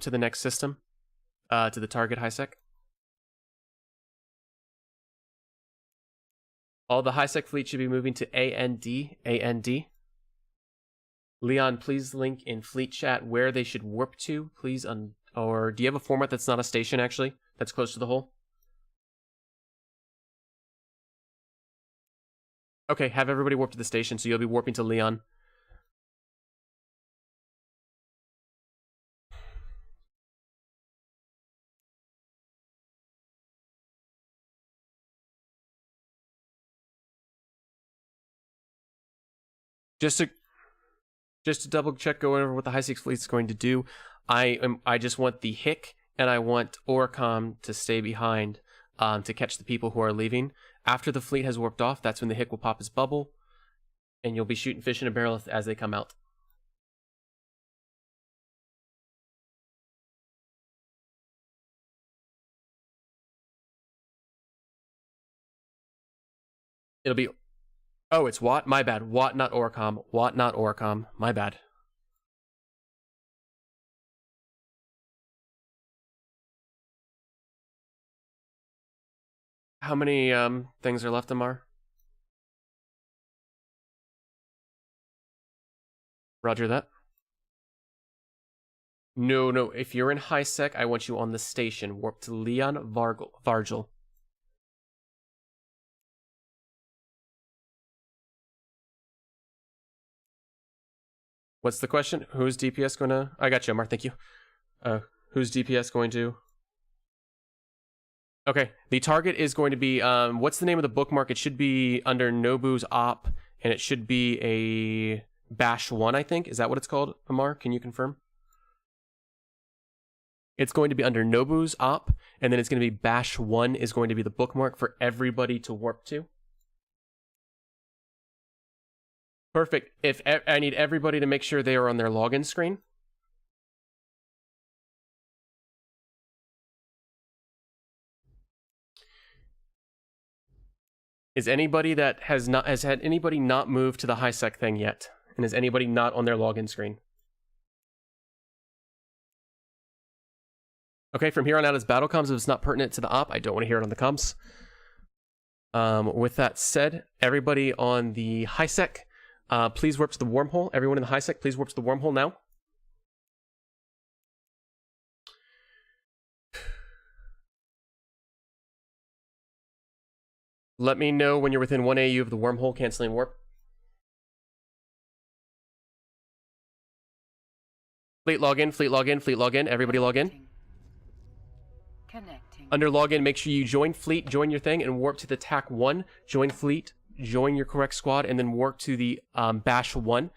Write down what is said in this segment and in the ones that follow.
to the next system, to the target high sec. All the high sec fleet should be moving to AND. AND. Leon, please link in fleet chat where they should warp to, please. Or do you have a format that's not a station, actually, that's close to the hole? Okay, have everybody warp to the station, so you'll be warping to Leon. Just to double check, go over what the high six fleet's going to do. I just want the Hick and I want Orcom to stay behind to catch the people who are leaving. After the fleet has warped off, that's when the Hick will pop his bubble, and you'll be shooting fish in a barrel as they come out. It'll be... Oh, it's Watt? My bad. Watt, not Orcom. Watt, not Orcom. My bad. How many things are left, Amar? Roger that. No. If you're in high sec, I want you on the station. Warp to Leon Vargil. What's the question? Who's DPS going to... I got you, Amar. Thank you. Who's DPS going to... Okay, the target is going to be... what's the name of the bookmark? It should be under Nobu's op, and it should be a Bash 1, I think. Is that what it's called, Amar? Can you confirm? It's going to be under Nobu's op, and then it's going to be Bash 1 is going to be the bookmark for everybody to warp to. Perfect. If I need everybody to make sure they are on their login screen. Is anybody that has had anybody not moved to the high sec thing yet? And is anybody not on their login screen? Okay, from here on out as battle comms, if it's not pertinent to the op, I don't want to hear it on the comms. With that said, everybody on the high sec, please warp to the wormhole. Everyone in the high sec, please warp to the wormhole now. Let me know when you're within 1 AU of the wormhole, canceling warp. Fleet login, fleet login, fleet login. Everybody log in. Connecting. Under login, make sure you join fleet, join your thing, and warp to the TAC 1. Join fleet, join your correct squad, and then warp to the Bash 1.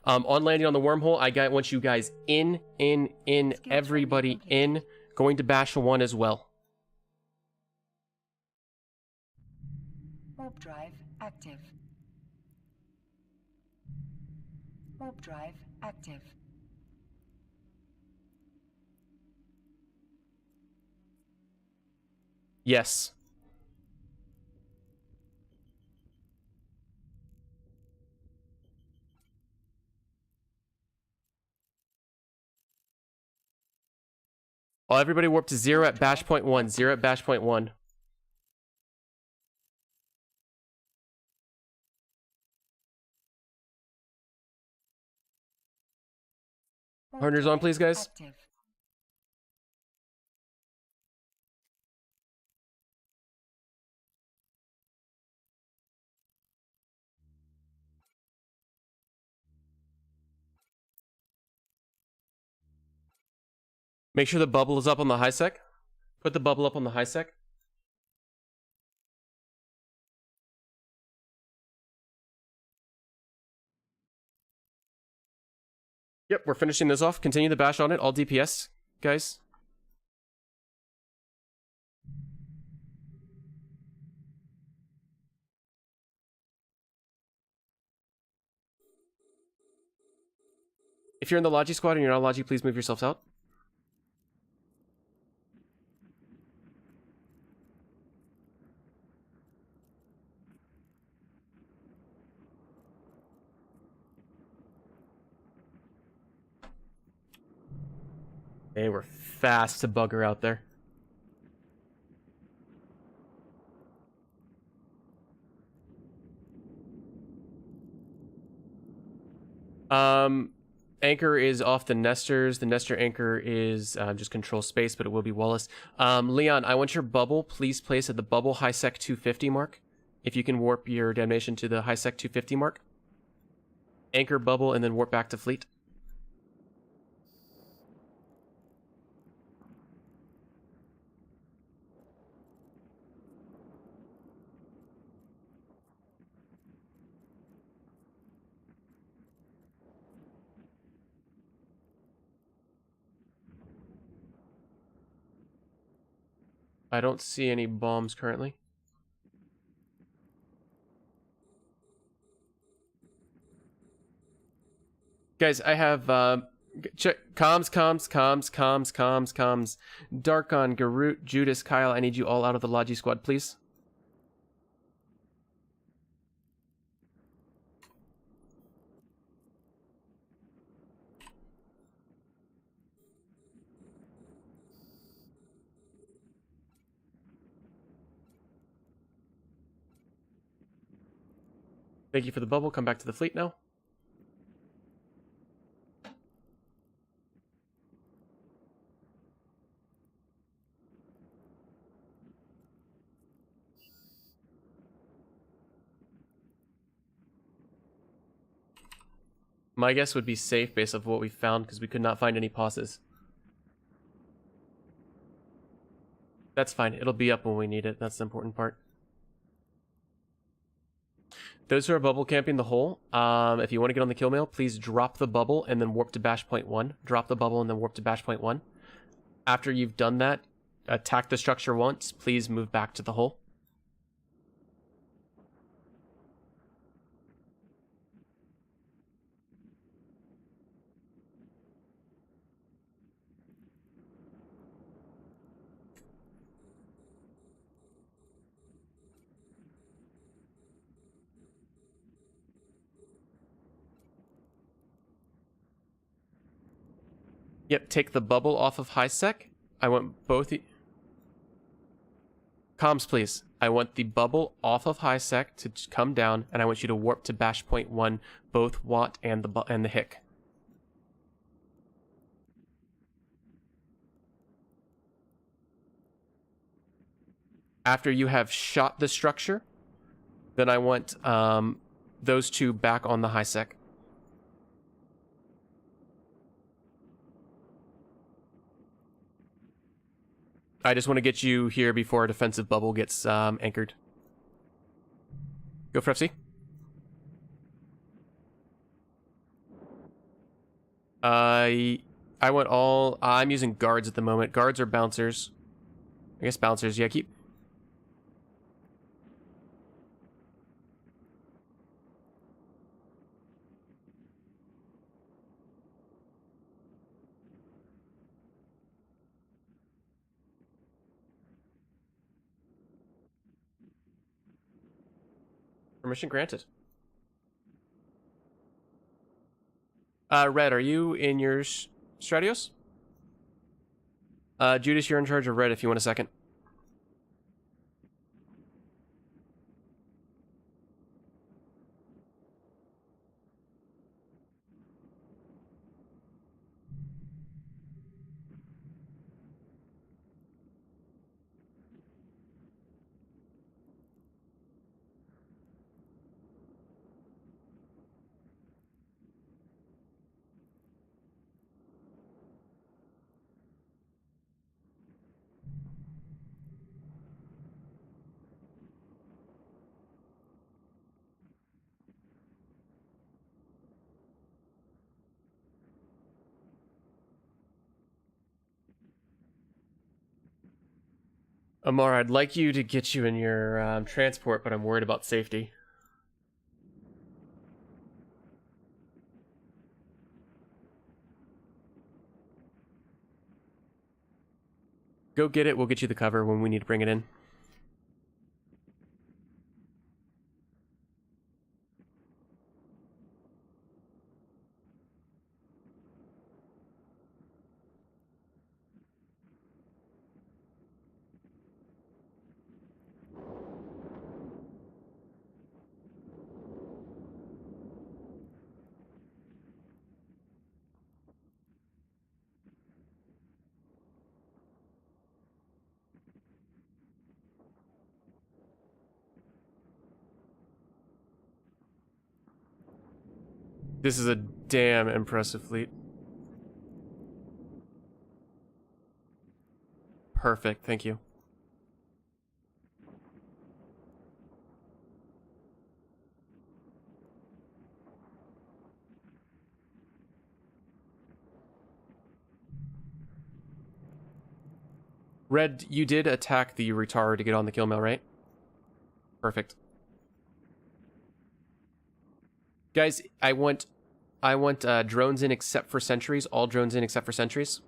On landing on the wormhole, I want you guys in, everybody in, going to Bash 1 as well. Warp drive active. Warp drive active. Yes. Well, everybody warp to 0 at Bash point 1. 0 at Bash point 1. Partners on, please, guys. Active. Make sure the bubble is up on the high sec. Put the bubble up on the high sec. Yep, we're finishing this off. Continue the bash on it. All DPS, guys. If you're in the Logi squad and you're not Logi, please move yourselves out. They were fast to bugger out there. Anchor is off the nesters. The nester anchor is just control space, but it will be Wallace. Leon, I want your bubble. Please place at the bubble high sec 250 mark. If you can warp your damnation to the high sec 250 mark. Anchor bubble and then warp back to fleet. I don't see any bombs currently. Guys, I have check comms. Darkon, Garut, Judas, Kyle, I need you all out of the Logi squad, please. Thank you for the bubble. Come back to the fleet now. My guess would be safe based off what we found because we could not find any pauses. That's fine. It'll be up when we need it. That's the important part. Those who are bubble camping the hole, if you want to get on the kill mail, please drop the bubble and then warp to bash point 1. Drop the bubble and then warp to bash point 1. After you've done that, attack the structure once. Please move back to the hole. Yep, take the bubble off of high sec. I want both. Comms, please. I want the bubble off of high sec to come down, and I want you to warp to bash point 1, both Watt and the Hick. After you have shot the structure, then I want those two back on the high sec. I just want to get you here before a defensive bubble gets anchored. Go for FC. I want all... I'm using guards at the moment. Guards or bouncers. I guess bouncers. Yeah, keep... Permission granted. Red, are you in your Stratios? Judas, you're in charge of red if you want a second. Amar, I'd like you to get you in your transport, but I'm worried about safety. Go get it. We'll get you the cover when we need to bring it in. This is a damn impressive fleet. Perfect, thank you. Red, you did attack the retard to get on the kill mill, right? Perfect. Guys, I want drones in except for sentries. All drones in except for sentries.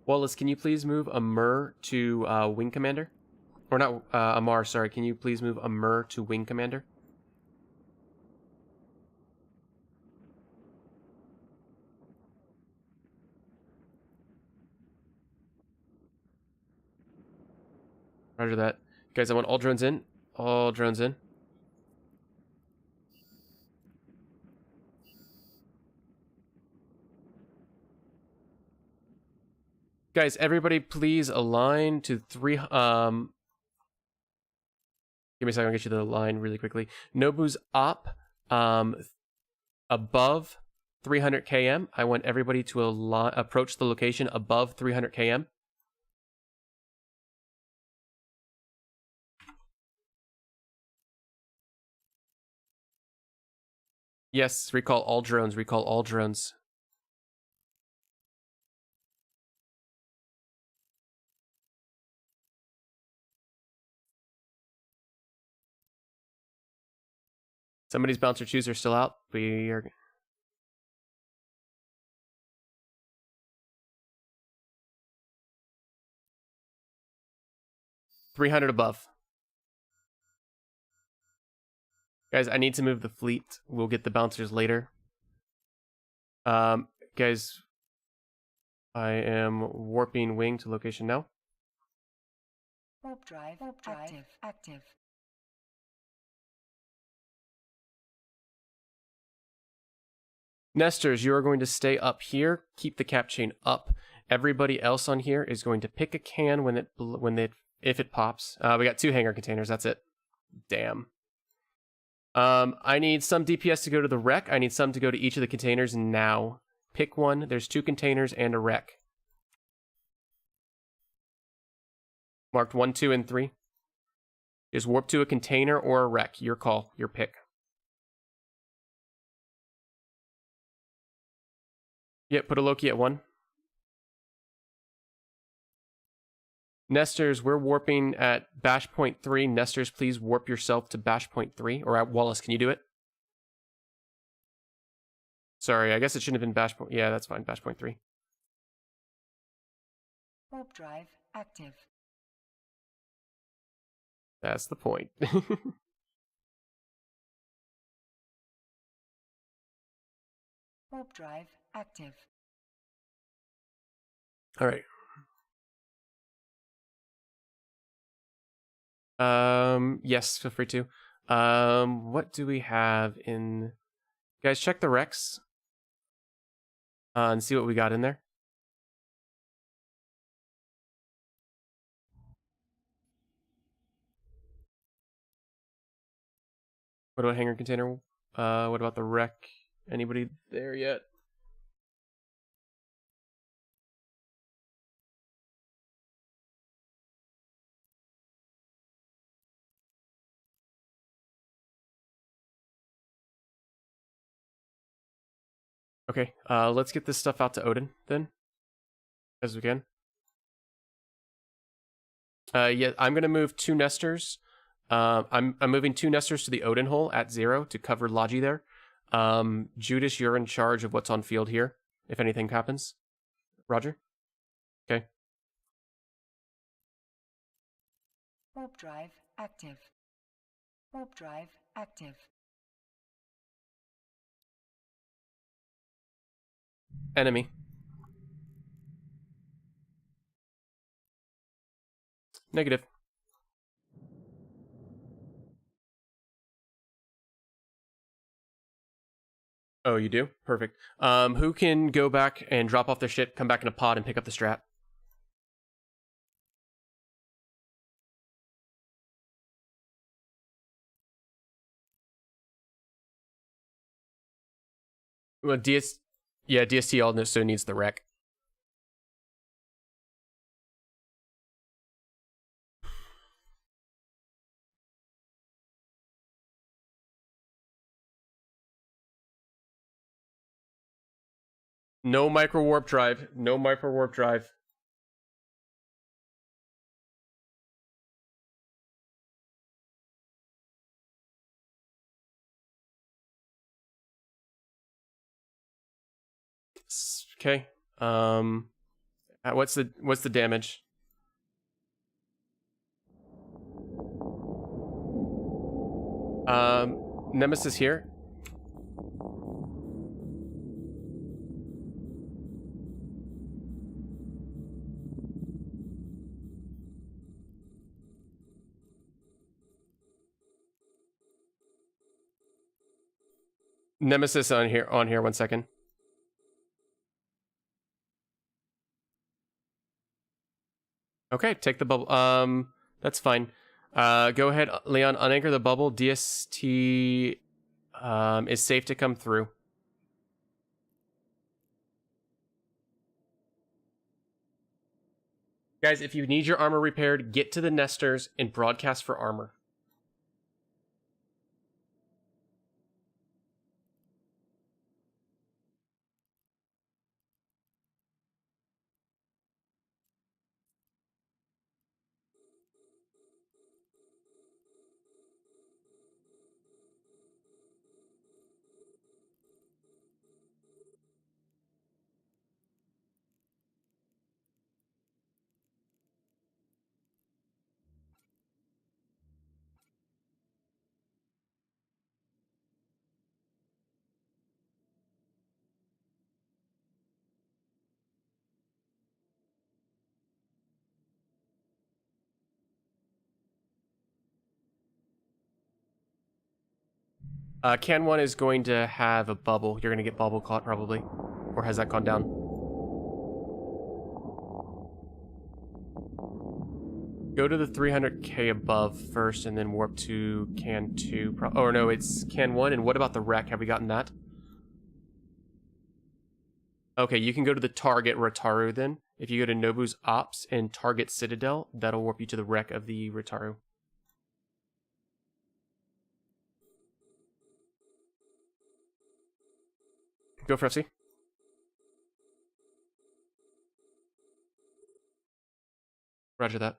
Wallace, can you please move Amur to wing commander? Or not Amar, sorry. Can you please move Amur to wing commander? Roger that. Guys, I want all drones in. All drones in. Guys, everybody please align to 3... Give me a second, I'll get you the line really quickly. Nobu's up above 300 km. I want everybody to approach the location above 300 km. Yes, recall all drones, recall all drones. Somebody's bouncer chooser still out. We are... $300 above. Guys, I need to move the fleet. We'll get the bouncers later. Guys, I am warping wing to location now. Warp drive active. Nesters, you are going to stay up here. Keep the cap chain up. Everybody else on here is going to pick a can if it pops. We got 2 hangar containers. That's it. Damn. I need some DPS to go to the wreck. I need some to go to each of the containers now. Pick one. There's 2 containers and a wreck. Marked 1, 2, and 3. Just warp to a container or a wreck. Your call. Your pick. Yep, put a Loki at 1. Nesters, we're warping at bash point 3. Nesters, please warp yourself to bash point 3. Or at Wallace, can you do it? Sorry, I guess it shouldn't have been bash point... Yeah, that's fine. Bash point 3. Warp drive active. That's the point. Warp drive active. All right. Yes, feel free to. What do we have in... Guys, check the Rex. And see what we got in there. What about hangar container? What about the wreck? Anybody there yet? Okay, let's get this stuff out to Odin then, as we can. Yeah, I'm gonna move 2 nesters. I'm moving 2 nesters to the Odin hole at 0 to cover Logi there. Judas, you're in charge of what's on field here, if anything happens. Roger? Okay. Warp drive active. Warp drive active. Enemy. Negative. Oh, you do? Perfect. Who can go back and drop off their ship, come back in a pod, and pick up the strat? Well, yeah, DST also needs the wreck. No micro warp drive. No micro warp drive. Okay. What's the damage? Nemesis here. Nemesis on here. On here. 1 second. Okay, take the bubble. That's fine. Go ahead, Leon. Unanchor the bubble. DST is safe to come through. Guys, if you need your armor repaired, get to the nesters and broadcast for armor. Can 1 is going to have a bubble. You're going to get bubble caught probably. Or has that gone down? Go to the 300k above first and then warp to can 2. Oh, no, it's can 1. And what about the wreck? Have we gotten that? Okay, you can go to the target Rotaru then. If you go to Nobu's Ops and target Citadel, that'll warp you to the wreck of the Rotaru. Go for FC. Roger that.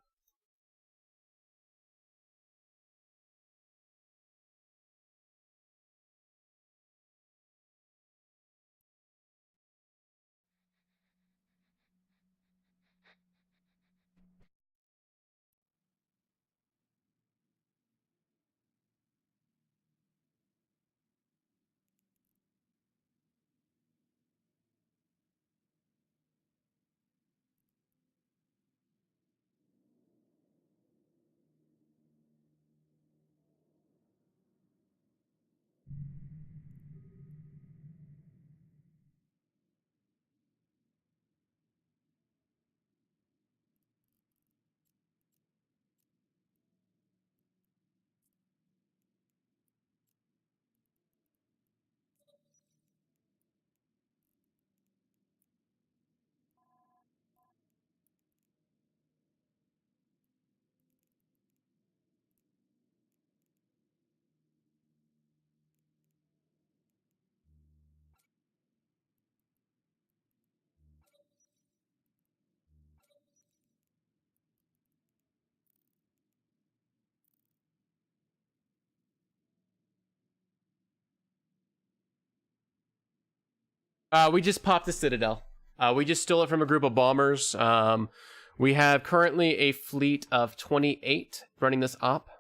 We just popped the Citadel. We just stole it from a group of bombers. We have currently a fleet of 28 running this op.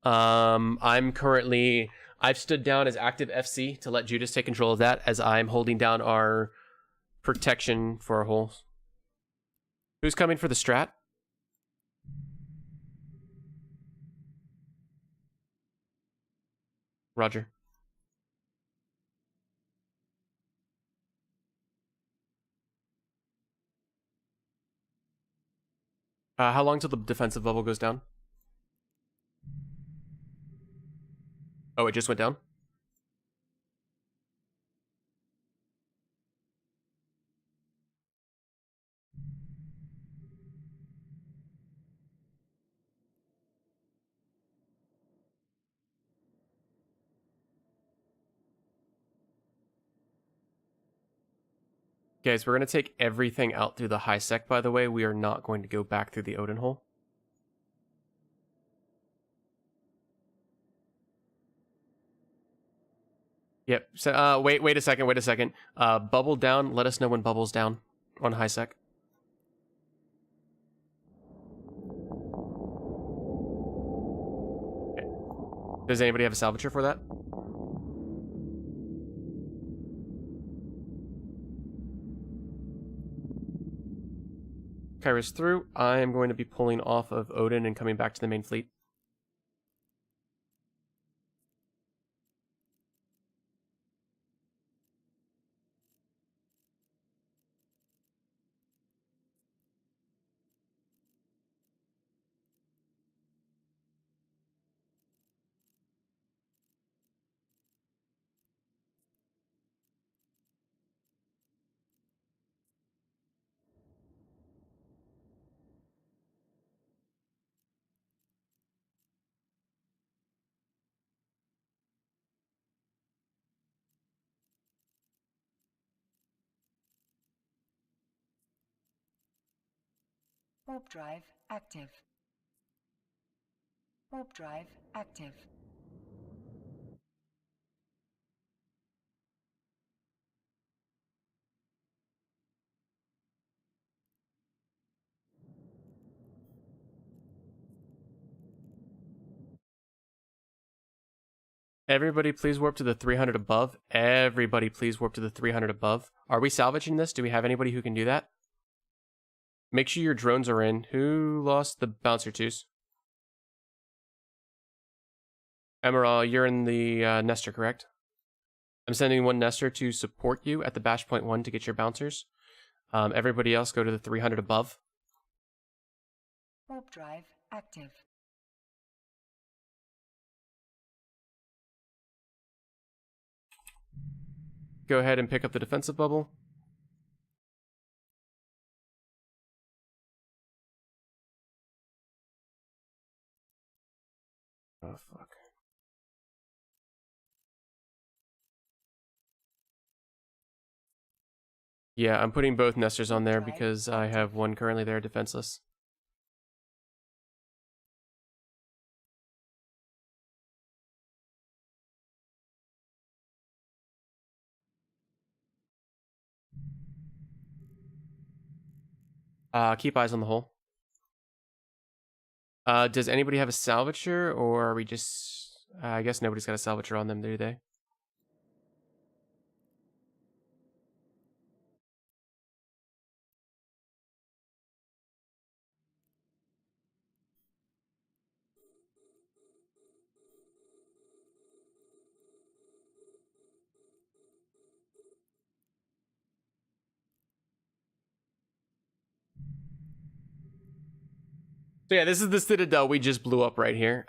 I've stood down as active FC to let Judas take control of that as I'm holding down our protection for our holes. Who's coming for the strat? Roger. How long till the defensive bubble goes down? Oh, it just went down? Guys, we're going to take everything out through the high sec, by the way. We are not going to go back through the Odin hole. Yep. So, wait a second. Bubble down. Let us know when bubble's down on high sec. Okay. Does anybody have a salvager for that? Kairos through. I am going to be pulling off of Odin and coming back to the main fleet. Warp drive active. Warp drive active. Everybody please warp to the 300 above. Everybody please warp to the 300 above. Are we salvaging this? Do we have anybody who can do that? Make sure your drones are in. Who lost the bouncer twos? Emerald, you're in the Nestor, correct? I'm sending one Nestor to support you at the bash point 1 to get your bouncers. Everybody else go to the 300 above. Warp drive active. Go ahead and pick up the defensive bubble. Oh, fuck. Yeah, I'm putting both Nestors on there because I have one currently there defenseless. Keep eyes on the hole. Does anybody have a salvager, or are we just... I guess nobody's got a salvager on them, do they? So yeah, this is the Citadel we just blew up right here.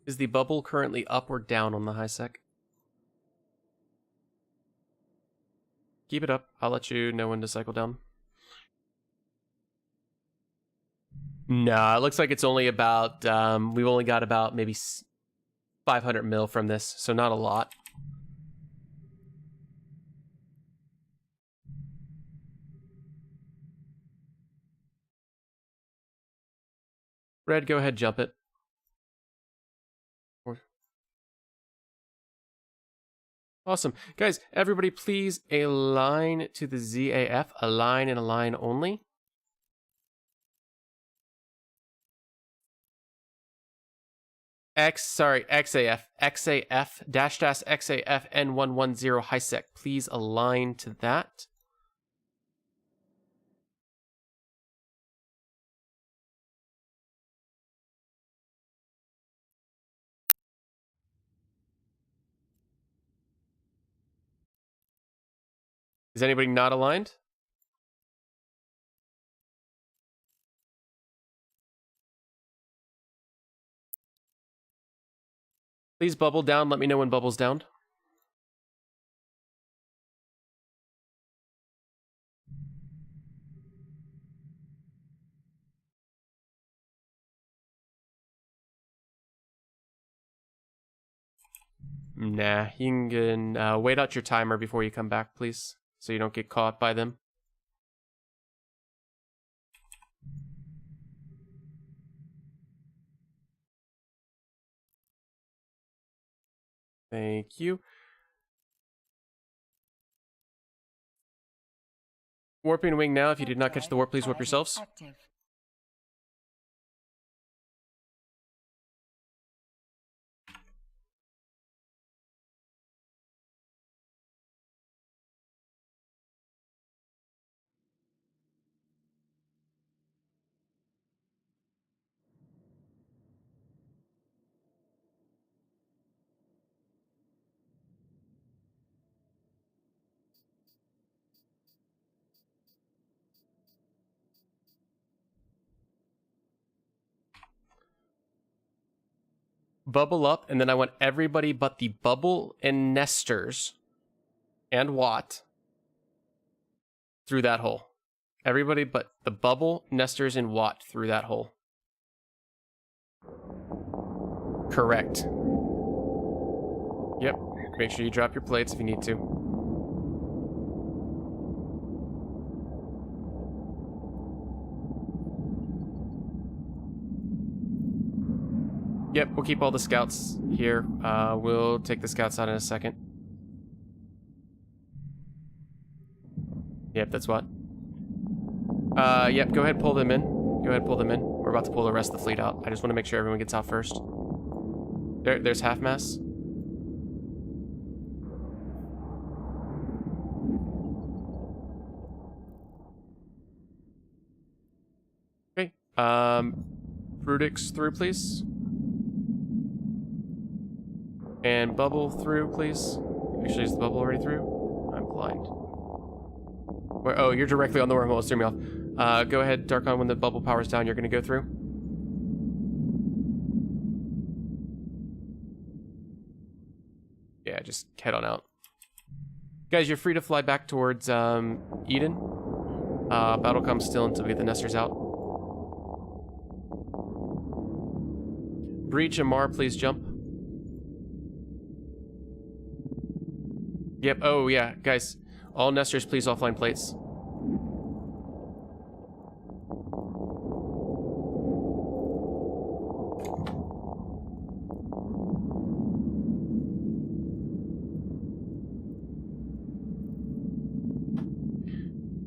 Is the bubble currently up or down on the high sec? Keep it up. I'll let you know when to cycle down. Nah, it looks like it's only about... we've only got about maybe 500 mil from this, so not a lot. Red, go ahead, jump it. Awesome. Guys, everybody please align to the ZAF. Align and align only. XAF dash XAF N110 high sec. Please align to that. Is anybody not aligned? Please bubble down. Let me know when bubble's down. Nah, you can wait out your timer before you come back, please, so you don't get caught by them. Thank you. Warping wing now. If you did not catch the warp, please warp yourselves. Active. Bubble up, and then I want everybody but the bubble and nesters and Watt through that hole. Everybody but the bubble, nesters, and Watt through that hole. Correct. Yep. Make sure you drop your plates if you need to. Yep, we'll keep all the scouts here. We'll take the scouts out in a second. Yep, that's what. Yep, go ahead and pull them in. Go ahead and pull them in. We're about to pull the rest of the fleet out. I just want to make sure everyone gets out first. There's half mass. Okay. Brutix through, please. And bubble through, please. Actually, is the bubble already through? I'm blind. Where, oh, you're directly on the wormhole. It's threw me off. Go ahead, Darkon, when the bubble power's down, you're going to go through. Yeah, just head on out. Guys, you're free to fly back towards Eden. Battlecom still until we get the nesters out. Breach and Mar, please jump. Yep, oh yeah, guys. All nesters, please offline plates.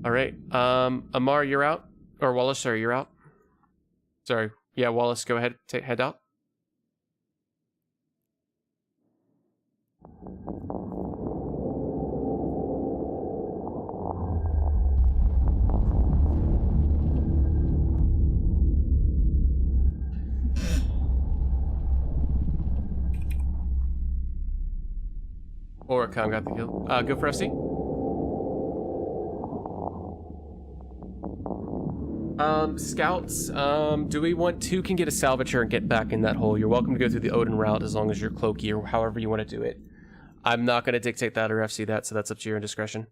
All right, Amar, you're out. Or Wallace, sorry, you're out. Sorry, yeah, Wallace, go ahead, head out. Oricon got the kill. Go for FC. Scouts, do we want two can get a salvager and get back in that hole? You're welcome to go through the Odin route as long as you're cloaky or however you want to do it. I'm not going to dictate that or FC that, so that's up to your discretion.